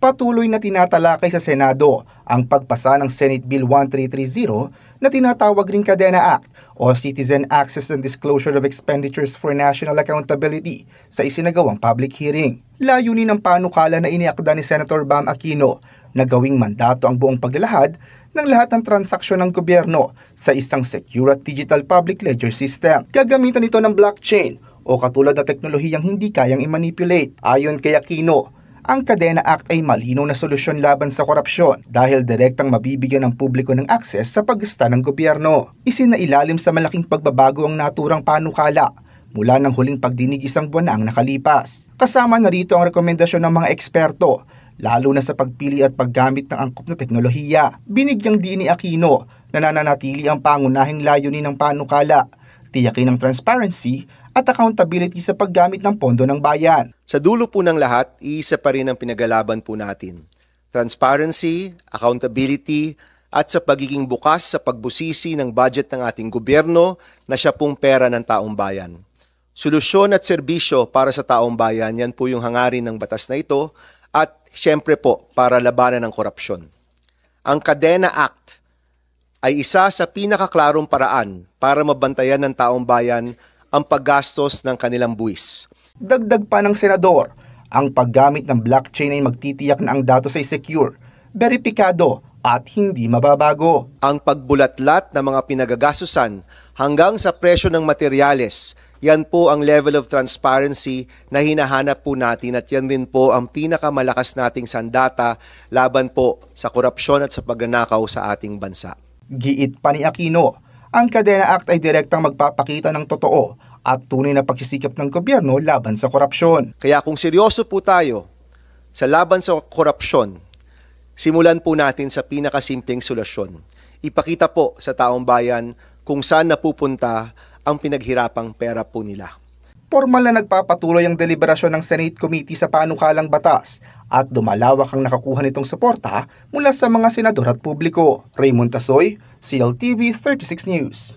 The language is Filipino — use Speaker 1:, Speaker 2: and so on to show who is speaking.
Speaker 1: Patuloy na tinatalakay sa Senado ang pagpasa ng Senate Bill 1330 na tinatawag ring Kadena Act o Citizen Access and Disclosure of Expenditures for National Accountability sa isinagawang public hearing. Layunin ng panukala na iniakda ni Senator Bam Aquino na gawing mandato ang buong paglalahad ng lahat ng transaksyon ng gobyerno sa isang secure at digital public ledger system. Gagamitan ito ng blockchain o katulad na teknolohiyang hindi kayang i-manipulate. Ayon kay Aquino, ang Kadena Act ay malinaw na solusyon laban sa korupsyon dahil direktang mabibigyan ng publiko ng akses sa paggasta ng gobyerno. Isinailalim sa malaking pagbabago ang naturang panukala mula ng huling pagdinig isang buwan na ang nakalipas. Kasama na rito ang rekomendasyon ng mga eksperto, lalo na sa pagpili at paggamit ng angkop na teknolohiya. Binigyang diin ni Aquino na nananatili ang pangunahing layunin ng panukala, tiyakin ng transparency at accountability sa paggamit ng pondo ng bayan.
Speaker 2: Sa dulo po ng lahat, iisa pa rin ang pinaglalaban po natin. Transparency, accountability, at sa pagiging bukas sa pagbusisi ng budget ng ating gobyerno na siya pong pera ng taong bayan. Solusyon at serbisyo para sa taong bayan, yan po yung hangarin ng batas na ito at siyempre po para labanan ng korupsyon. Ang Kadena Act ay isa sa pinakaklarong paraan para mabantayan ng taong bayan ang paggastos ng kanilang buwis.
Speaker 1: Dagdag pa ng senador, ang paggamit ng blockchain ay magtitiyak na ang datos ay secure, beripikado at hindi mababago.
Speaker 2: Ang pagbulatlat ng mga pinagagastusan hanggang sa presyo ng materyales, yan po ang level of transparency na hinahanap po natin at yan din po ang pinakamalakas nating sandata laban po sa korupsyon at sa pagnanakaw sa ating bansa.
Speaker 1: Giit pa ni Aquino, ang Kadena Act ay direktang magpapakita ng totoo at tunay na pagsisikap ng gobyerno laban sa korupsyon.
Speaker 2: Kaya kung seryoso po tayo sa laban sa korupsyon, simulan po natin sa pinakasimpleng solusyon. Ipakita po sa taong bayan kung saan napupunta ang pinaghirapang pera po nila.
Speaker 1: Formal na nagpapatuloy ang deliberasyon ng Senate Committee sa panukalang batas at dumalawak ang nakakuha nitong suporta mula sa mga senador at publiko. Raymond Tasoy, CLTV 36 News.